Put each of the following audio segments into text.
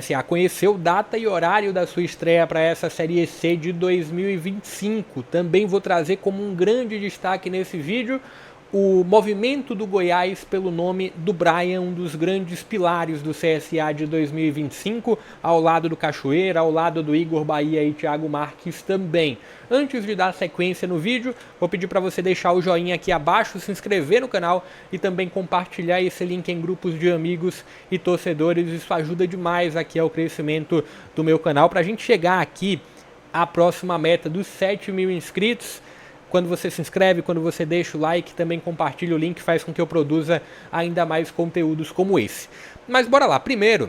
CSA conheceu data e horário da sua estreia para essa Série C de 2025. Também vou trazer como um grande destaque nesse vídeo o movimento do Goiás pelo nome do Brian, um dos grandes pilares do CSA de 2025, ao lado do Cachoeira, ao lado do Igor Bahia e Thiago Marques também. Antes de dar sequência no vídeo, vou pedir para você deixar o joinha aqui abaixo, se inscrever no canal e também compartilhar esse link em grupos de amigos e torcedores. Isso ajuda demais aqui ao crescimento do meu canal, para a gente chegar aqui à próxima meta dos 7.000 inscritos. Quando você se inscreve, quando você deixa o like, também compartilha o link, faz com que eu produza ainda mais conteúdos como esse. Mas bora lá, primeiro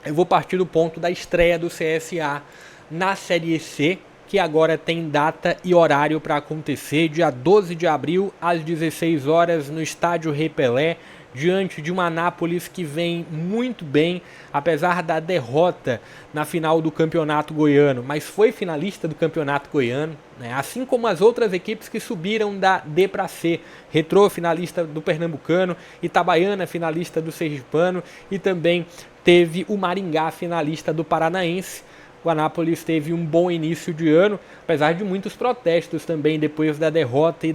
eu vou partir do ponto da estreia do CSA na Série C, que agora tem data e horário para acontecer, dia 12 de abril, às 16 horas, no estádio Rei Pelé, diante de um Anápolis que vem muito bem, apesar da derrota na final do Campeonato Goiano, mas foi finalista do Campeonato Goiano, né? Assim como as outras equipes que subiram da D para C. Retrô, finalista do Pernambucano, Itabaiana, finalista do Sergipano, e também teve o Maringá, finalista do Paranaense. O Anápolis teve um bom início de ano, apesar de muitos protestos também depois da derrota e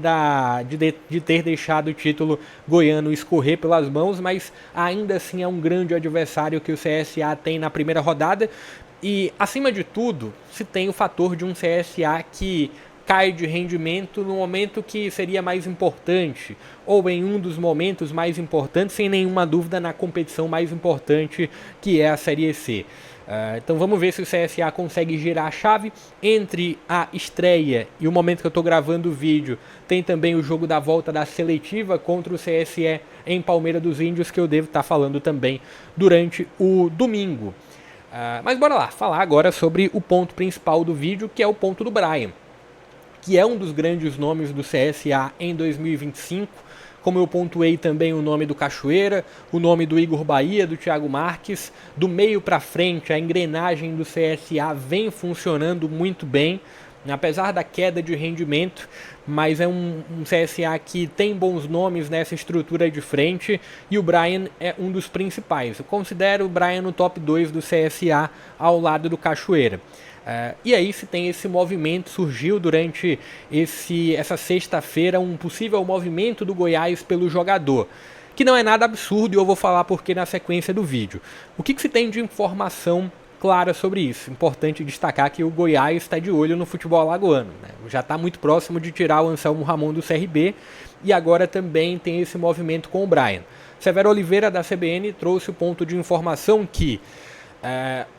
de ter deixado o título goiano escorrer pelas mãos, mas ainda assim é um grande adversário que o CSA tem na primeira rodada. E, acima de tudo, se tem o fator de um CSA que cai de rendimento no momento que seria mais importante, ou em um dos momentos mais importantes, sem nenhuma dúvida na competição mais importante, que é a Série C. Então vamos ver se o CSA consegue girar a chave. Entre a estreia e o momento que eu estou gravando o vídeo, tem também o jogo da volta da seletiva contra o CSE em Palmeira dos Índios, que eu devo estar falando também durante o domingo. Mas bora lá, falar agora sobre o ponto principal do vídeo, que é o ponto do Brian, que é um dos grandes nomes do CSA em 2025. Como eu pontuei também o nome do Cachoeira, o nome do Igor Bahia, do Thiago Marques. Do meio para frente, a engrenagem do CSA vem funcionando muito bem, apesar da queda de rendimento, mas é um CSA que tem bons nomes nessa estrutura de frente, e o Brian é um dos principais. Eu considero o Brian no top 2 do CSA ao lado do Cachoeira. E aí se tem esse movimento, surgiu durante essa sexta-feira um possível movimento do Goiás pelo jogador, que não é nada absurdo, e eu vou falar porque na sequência do vídeo. O que se tem de informação clara sobre isso? Importante destacar que o Goiás está de olho no futebol alagoano, né? Já está muito próximo de tirar o Anselmo Ramon do CRB, e agora também tem esse movimento com o Brian. Severo Oliveira, da CBN, trouxe o ponto de informação que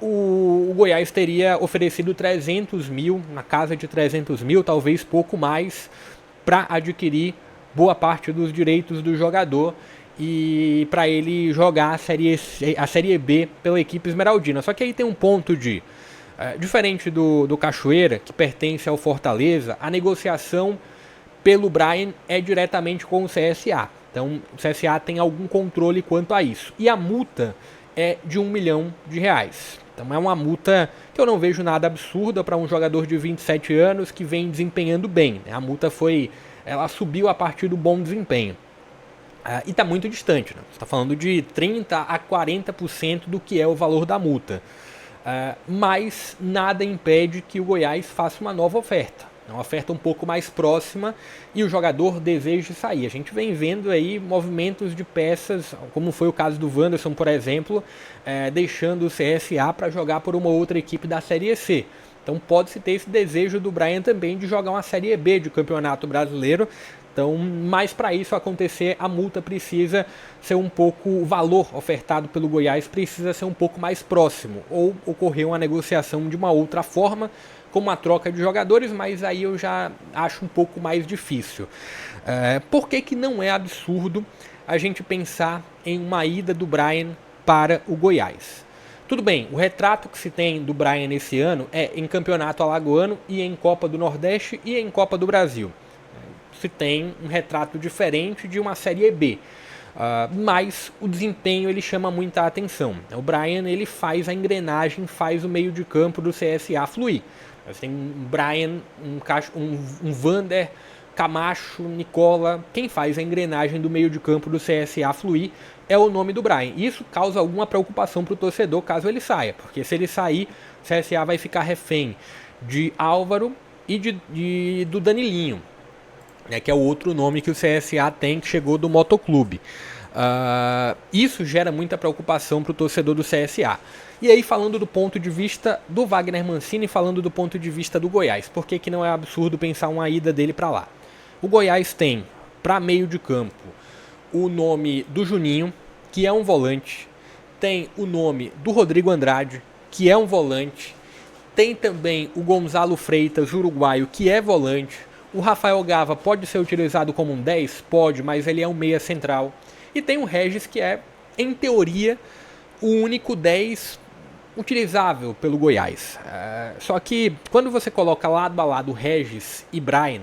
o Goiás teria oferecido 300 mil, na casa de 300 mil, talvez pouco mais, para adquirir boa parte dos direitos do jogador e para ele jogar a Série B pela equipe esmeraldina. Só que aí tem um ponto diferente do Cachoeira, que pertence ao Fortaleza, a negociação pelo Brian é diretamente com o CSA. Então o CSA tem algum controle quanto a isso. E a multa é de R$1 milhão. Então é uma multa que eu não vejo nada absurda para um jogador de 27 anos que vem desempenhando bem. A multa ela subiu a partir do bom desempenho. E está muito distante, né? Você está falando de 30% a 40% do que é o valor da multa. Mas nada impede que o Goiás faça uma nova oferta. Uma oferta um pouco mais próxima e o jogador deseja sair. A gente vem vendo aí movimentos de peças, como foi o caso do Wanderson, por exemplo, deixando o CSA para jogar por uma outra equipe da Série C. Então pode-se ter esse desejo do Brian também de jogar uma Série B de Campeonato Brasileiro. Então, mas para isso acontecer, a multa precisa ser um pouco, o valor ofertado pelo Goiás precisa ser um pouco mais próximo, ou ocorrer uma negociação de uma outra forma, como uma troca de jogadores, mas aí eu já acho um pouco mais difícil. Por que não é absurdo a gente pensar em uma ida do Brian para o Goiás? Tudo bem, o retrato que se tem do Brian esse ano é em Campeonato Alagoano e em Copa do Nordeste e em Copa do Brasil. Se tem um retrato diferente de uma Série B. Mas o desempenho ele chama muita atenção. O Brian ele faz a engrenagem, faz o meio de campo do CSA fluir. Você tem um Brian, um Vander Camacho, Nicola, quem faz a engrenagem do meio de campo do CSA fluir é o nome do Bryan. Isso causa alguma preocupação para o torcedor caso ele saia, porque se ele sair, o CSA vai ficar refém de Álvaro e do Danilinho, né, que é o outro nome que o CSA tem, que chegou do Motoclube. Isso gera muita preocupação para o torcedor do CSA. E aí, falando do ponto de vista do Wagner Mancini, falando do ponto de vista do Goiás, por que não é absurdo pensar uma ida dele para lá? O Goiás tem, para meio de campo, o nome do Juninho, que é um volante, tem o nome do Rodrigo Andrade, que é um volante, tem também o Gonzalo Freitas, uruguaio, que é volante. O Rafael Gava pode ser utilizado como um 10? Pode, mas ele é um meia central. E tem o Regis, que é, em teoria, o único 10 utilizável pelo Goiás. Só que, quando você coloca lado a lado Regis e Bryan,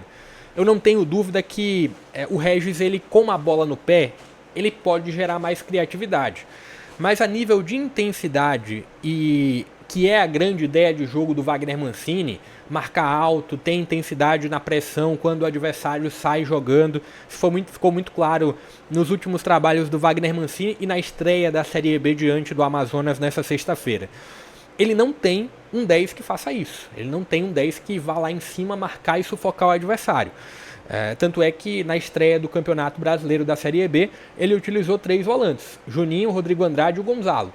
eu não tenho dúvida que o Regis, ele, com a bola no pé, ele pode gerar mais criatividade. Mas a nível de intensidade, e que é a grande ideia de jogo do Wagner Mancini, marcar alto, ter intensidade na pressão quando o adversário sai jogando, ficou muito claro nos últimos trabalhos do Wagner Mancini e na estreia da Série B diante do Amazonas nessa sexta-feira. Ele não tem um 10 que faça isso. Ele não tem um 10 que vá lá em cima marcar e sufocar o adversário. Tanto é que na estreia do Campeonato Brasileiro da Série B, ele utilizou 3 volantes: Juninho, Rodrigo Andrade e o Gonzalo.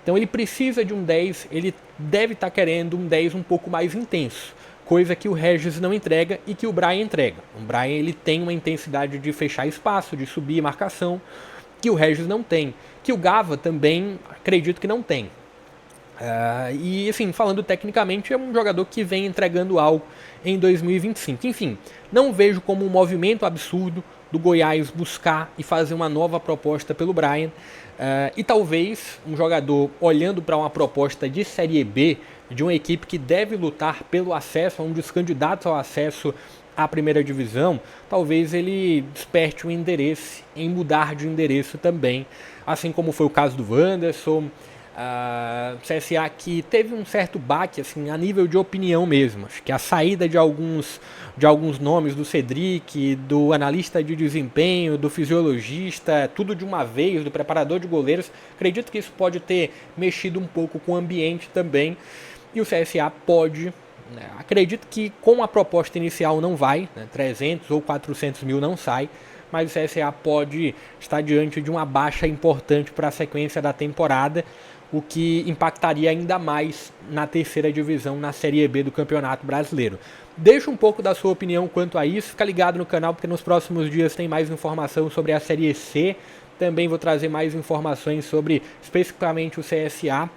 Então ele precisa de um 10, ele deve estar querendo um 10 um pouco mais intenso, coisa que o Regis não entrega e que o Bryan entrega. O Bryan, ele tem uma intensidade de fechar espaço, de subir marcação, que o Regis não tem, que o Gava também acredito que não tem. E assim, falando tecnicamente, é um jogador que vem entregando algo em 2025. Enfim, não vejo como um movimento absurdo do Goiás buscar e fazer uma nova proposta pelo Bryan. E talvez um jogador olhando para uma proposta de Série B, de uma equipe que deve lutar pelo acesso, um dos candidatos ao acesso à primeira divisão, talvez ele desperte um interesse em mudar de endereço também, assim como foi o caso do Wanderson. CSA que teve um certo baque assim, a nível de opinião mesmo. Acho que a saída de alguns nomes, do Cedric, do analista de desempenho, do fisiologista, tudo de uma vez, do preparador de goleiros, acredito que isso pode ter mexido um pouco com o ambiente também. E o CSA pode, acredito que com a proposta inicial não vai, 300 ou 400 mil não sai, mas o CSA pode estar diante de uma baixa importante para a sequência da temporada, o que impactaria ainda mais na terceira divisão, na Série B do Campeonato Brasileiro. Deixa um pouco da sua opinião quanto a isso, fica ligado no canal porque nos próximos dias tem mais informação sobre a Série C, também vou trazer mais informações sobre especificamente o CSA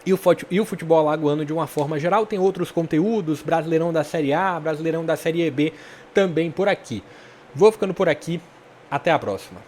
e o futebol alagoano de uma forma geral. Tem outros conteúdos, Brasileirão da Série A, Brasileirão da Série B também por aqui. Vou ficando por aqui, até a próxima.